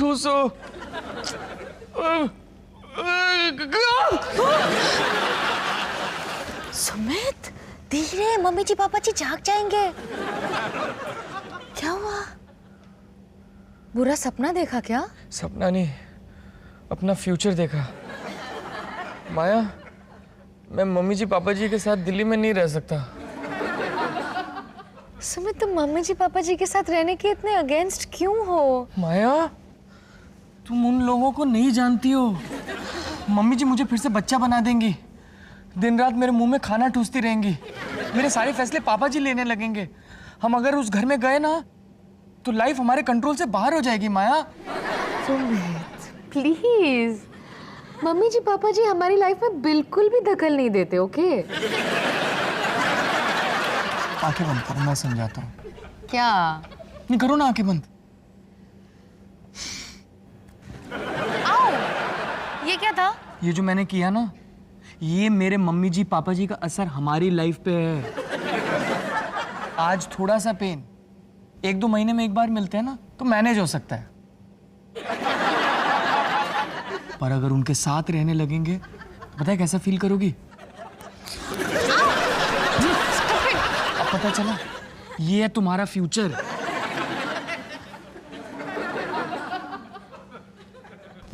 ठूसो। सुमित धीरे, मम्मी जी पापा जी जाग जाएंगे। क्या हुआ? बुरा सपना देखा क्या? सपना नहीं, अपना फ्यूचर देखा। माया, मैं मम्मी जी पापा जी के साथ दिल्ली में नहीं रह सकता। सुमित तुम मम्मी जी पापा जी के साथ रहने के इतने अगेंस्ट क्यों हो? माया, तुम उन लोगों को नहीं जानती हो। मम्मी जी मुझे फिर से बच्चा बना देंगी, दिन रात मेरे मुंह में खाना ठूसती रहेंगी, मेरे सारे फैसले पापा जी लेने लगेंगे। हम अगर उस घर में गए ना तो लाइफ हमारे कंट्रोल से बाहर हो जाएगी। माया सुमित प्लीज, मम्मी जी पापा जी हमारी लाइफ में बिल्कुल भी दखल नहीं देते। ओके आंखें बंद करो, मैं समझाता हूँ। क्या? नहीं करो ना आंखें बंद। आओ, ये क्या था? ये जो मैंने किया ना, ये मेरे मम्मी जी पापा जी का असर हमारी लाइफ पे है। आज थोड़ा सा पेन, 1-2 महीने में एक बार मिलते हैं ना तो मैनेज हो सकता है, पर अगर उनके साथ रहने लगेंगे तो पता है कैसा फील करोगी? अब पता चला, ये है तुम्हारा फ्यूचर।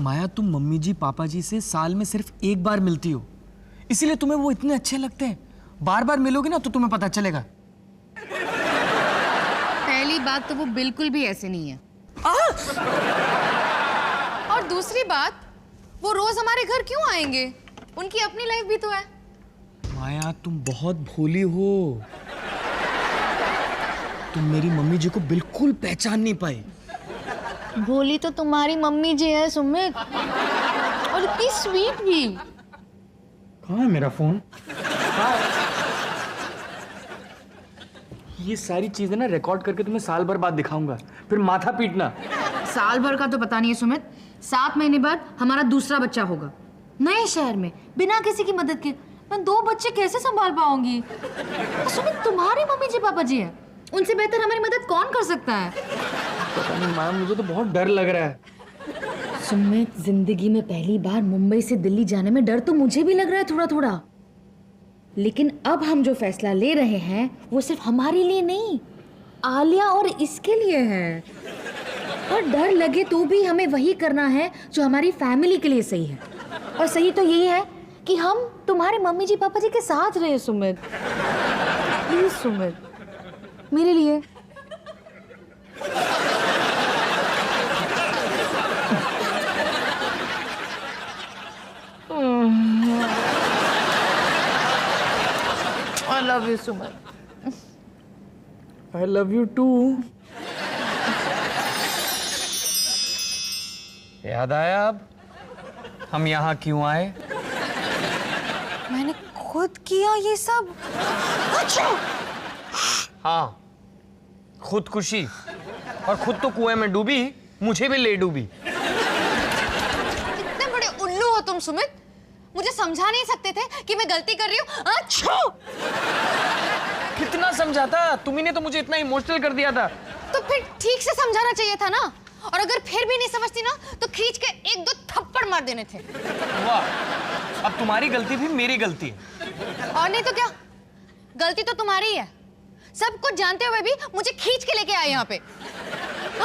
माया, तुम मम्मी जी पापा जी से साल में सिर्फ एक बार मिलती हो, इसीलिए तुम्हें वो इतने अच्छे लगते हैं। बार बार मिलोगे ना तो तुम्हें पता चलेगा। पहली बात तो वो बिल्कुल भी ऐसे नहीं है। और दूसरी बात, वो रोज हमारे घर क्यों आएंगे? उनकी अपनी लाइफ भी तो है। माया, तुम बहुत भोली हो। तुम मेरी मम्मी जी को बिल्कुल पहचान नहीं पाई। भोली तो तुम्हारी मम्मी जी है सुमित, और इतनी स्वीट भी। कहाँ है मेरा फोन? ये सारी चीजें ना रिकॉर्ड करके तुम्हें साल भर बाद दिखाऊंगा, फिर माथा पीटना। साल भर का तो पता नहीं है सुमित, 7 महीने बाद हमारा दूसरा बच्चा होगा, नए शहर में, बिना किसी की मदद के। मैं 2 बच्चे कैसे संभाल पाऊंगी? सुमित तुम्हारी मम्मी जी पापा जी है, उनसे बेहतर हमारी मदद कौन कर सकता है? पता नहीं माया, मुझे तो बहुत डर लग रहा है। सुमित, जिंदगी में पहली बार मुंबई से दिल्ली जाने में डर तो मुझे भी लग रहा है थोड़ा थोड़ा, लेकिन अब हम जो फैसला ले रहे हैं वो सिर्फ हमारे लिए नहीं, आलिया और इसके लिए है। और डर लगे तो भी हमें वही करना है जो हमारी फैमिली के लिए सही है, और सही तो यही है कि हम तुम्हारे मम्मी जी पापा जी के साथ रहे। सुमित प्लीज, सुमित मेरे लिए। I love you Sumit. I love you too। याद आया अब हम यहाँ क्यों आए? मैंने खुद किया ये सब। अच्छा हाँ, खुदकुशी, और खुद तो कुएं में डूबी, मुझे भी ले डूबी। इतने बड़े उल्लू हो तुम सुमित, मुझे समझा नहीं सकते थे कि मैं गलती कर रही हूँ? अच्छा, कितना समझाता, तुम्ही ने तो मुझे इतना इमोशनल कर दिया था। तो फिर ठीक से समझाना चाहिए था ना, और अगर फिर भी नहीं समझती ना तो खींच के 1-2 थप्पड़ मार देने थे। वाह, अब तुम्हारी गलती भी मेरी गलती है। और नहीं तो क्या, गलती तो तुम्हारी ही है। सब कुछ जानते हुए भी मुझे खींच के लेके आए यहाँ पे।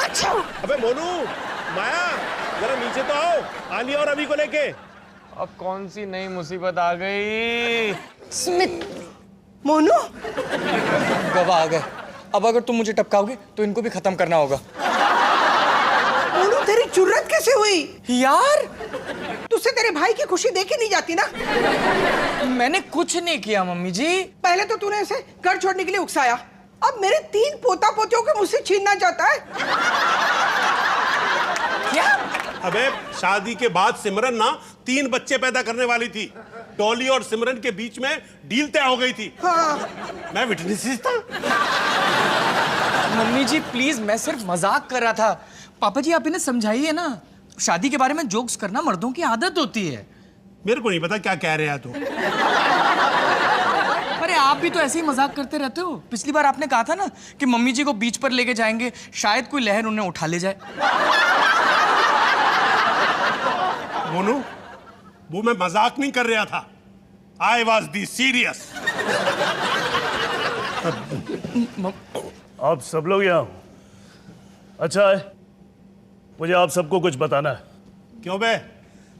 अच्छा, अबे मोनू, माया, जरा नीचे तो आओ, आलिया और अभी को लेके। अब कौन सी नई मुसीबत आ गई? सुमित, मोनू, गवाह आ गए। अब अगर तुम मुझे टपकाओगे तो इनको भी खत्म करना होगा। मोनू तेरी जुर्रत कैसे हुई? यार, तुझसे तेरे भाई की खुशी देखी नहीं जाती ना। मैंने कुछ नहीं किया मम्मी जी। पहले तो तूने इसे घर छोड़ने के लिए उकसाया, अब मेरे 3 पोता पोतियों को मुझसे छीनना चाहता है। क्या? अबे शादी के बाद सिमरन ना 3 बच्चे पैदा करने वाली थी। डॉली और सिमरन के बीच में डील तय हो गई थी। हाँ। मैं विटनेस था। मम्मी जी प्लीज, मैं सिर्फ मजाक कर रहा था। पापा जी आप इन्हें समझाइए ना, शादी के बारे में जोक्स करना मर्दों की आदत होती है। मेरे को नहीं पता क्या कह रहे हैं तू। अरे आप भी तो ऐसे ही मजाक करते रहते हो। पिछली बार आपने कहा था ना कि मम्मी जी को बीच पर लेके जाएंगे, शायद कोई लहर उन्हें उठा ले जाए। मोनू, वो मैं मजाक नहीं कर रहा था। I was the serious. आप सब लोग यहाँ हो? अच्छा है, मुझे आप सबको कुछ बताना है। क्यों बे,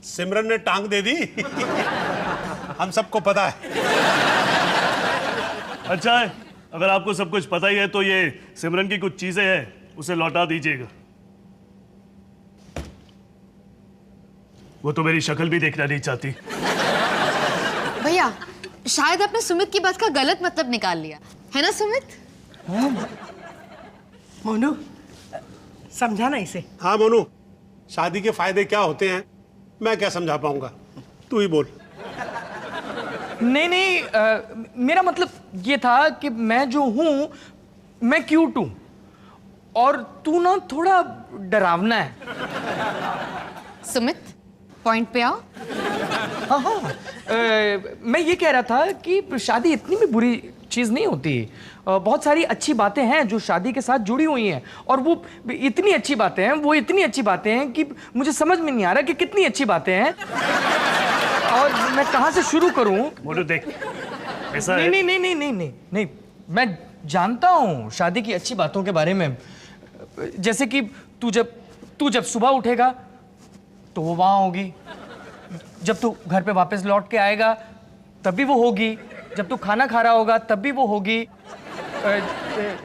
सिमरन ने टांग दे दी? हम सबको पता है। अच्छा है, अगर आपको सब कुछ पता ही है तो ये सिमरन की कुछ चीजें हैं, उसे लौटा दीजिएगा। वो तो मेरी शक्ल भी देखना नहीं चाहती। भैया, शायद आपने सुमित की बात का गलत मतलब निकाल लिया है ना सुमित? मोनू, समझाना इसे। हाँ मोनू, शादी के फायदे क्या होते हैं मैं क्या समझा पाऊंगा, तू ही बोल। नहीं नहीं, मेरा मतलब ये था कि मैं जो हूं मैं क्यूट हूं और तू ना थोड़ा डरावना है। सुमित, पॉइंट पे आओ। हाँ हाँ, मैं ये कह रहा था कि शादी इतनी भी बुरी चीज़ नहीं होती। बहुत सारी अच्छी बातें हैं जो शादी के साथ जुड़ी हुई हैं, और वो इतनी अच्छी बातें हैं, वो इतनी अच्छी बातें हैं कि मुझे समझ में नहीं आ रहा कि कितनी अच्छी बातें हैं और मैं कहाँ से शुरू करूँ। मोनू देख, ऐसा नहीं है। नहीं नहीं नहीं नहीं नहीं नहीं, मैं जानता हूँ शादी की अच्छी बातों के बारे में। जैसे कि तू जब सुबह उठेगा तो वो वहाँ होगी, जब तू घर पे वापस लौट के आएगा तब भी वो होगी, जब तू खाना खा रहा होगा तब भी वो होगी,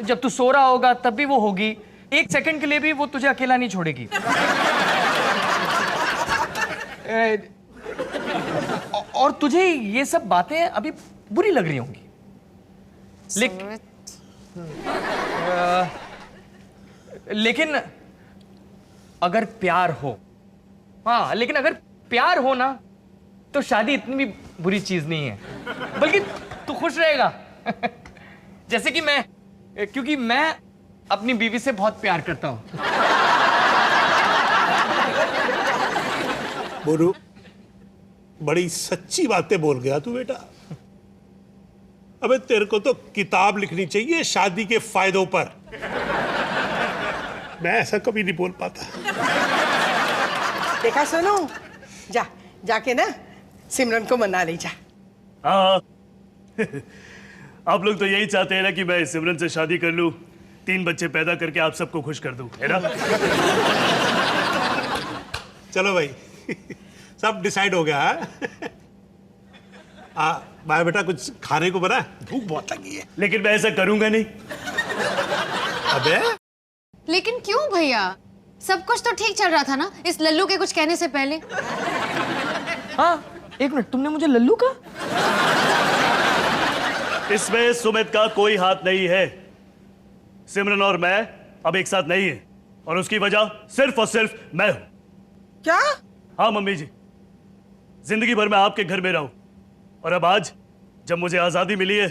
जब तू सो रहा होगा तब भी वो होगी, एक सेकंड के लिए भी वो तुझे अकेला नहीं छोड़ेगी। और तुझे ये सब बातें अभी बुरी लग रही होंगी, लेकिन अगर प्यार हो, हाँ लेकिन अगर प्यार हो ना तो शादी इतनी भी बुरी चीज नहीं है, बल्कि तू खुश रहेगा। जैसे कि मैं, क्योंकि मैं अपनी बीवी से बहुत प्यार करता हूं। मोनू, बड़ी सच्ची बातें बोल गया तू बेटा। अबे तेरे को तो किताब लिखनी चाहिए शादी के फायदों पर। मैं ऐसा कभी नहीं बोल पाता। देखा सोनू, जाके ना सिमरन को मना ले जा। हाँ आप लोग तो यही चाहते हैं ना कि मैं सिमरन से शादी कर लूं, 3 बच्चे पैदा करके आप सबको खुश कर दूं, है ना? चलो भाई, सब डिसाइड हो गया है। भाई बेटा, कुछ खाने को बना, भूख बहुत लगी है। लेकिन मैं ऐसा करूंगा नहीं। अबे लेकिन क्यों भैया? सब कुछ तो ठीक चल रहा था ना इस लल्लू के कुछ कहने से पहले। हाँ, एक मिनट, तुमने मुझे लल्लू कहा? इसमें सुमित का कोई हाथ नहीं है। सिमरन और मैं अब एक साथ नहीं है, और उसकी वजह सिर्फ और सिर्फ मैं हूं। क्या? हाँ मम्मी जी, जिंदगी भर मैं आपके घर में रहा हूं, और अब आज जब मुझे आजादी मिली है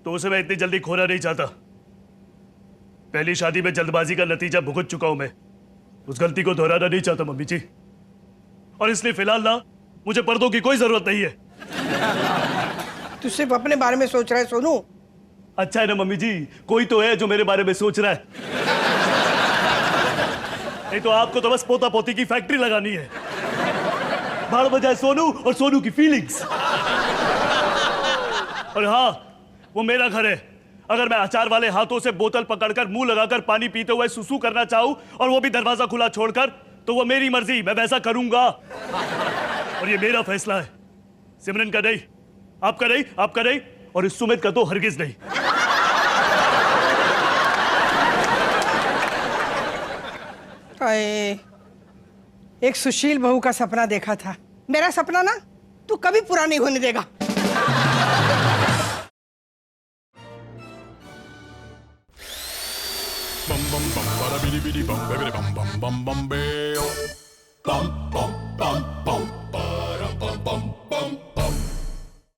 तो उसे मैं इतनी जल्दी खोना नहीं चाहता। पहली शादी में जल्दबाजी का नतीजा भुगत चुका हूं मैं, उस गलती को दोहराना नहीं चाहता मम्मी जी। और इसलिए फिलहाल ना मुझे पर्दों की कोई जरूरत नहीं है। तू सिर्फ अपने बारे में सोच रहा है सोनू। अच्छा है ना मम्मी जी, कोई तो है जो मेरे बारे में सोच रहा है। नहीं तो आपको तो बस पोता पोती की फैक्ट्री लगानी है। बाढ़ बजाए सोनू और सोनू की फीलिंग्स। और हाँ, वो मेरा घर है। अगर मैं अचार वाले हाथों से बोतल पकड़कर मुंह लगाकर पानी पीते हुए सुसु करना चाहूं, और वो भी दरवाजा खुला छोड़कर, तो वो मेरी मर्जी, मैं वैसा करूंगा। और ये मेरा फैसला है, सिमरन का नहीं, आपका नहीं, आपका नहीं, और इस सुमित का तो हरगिज नहीं। एक सुशील बहू का सपना देखा था। मेरा सपना ना तू कभी पूरा नहीं होने देगा। bum bum bum bada bidi bidi bum bidi bum bum bum bum bam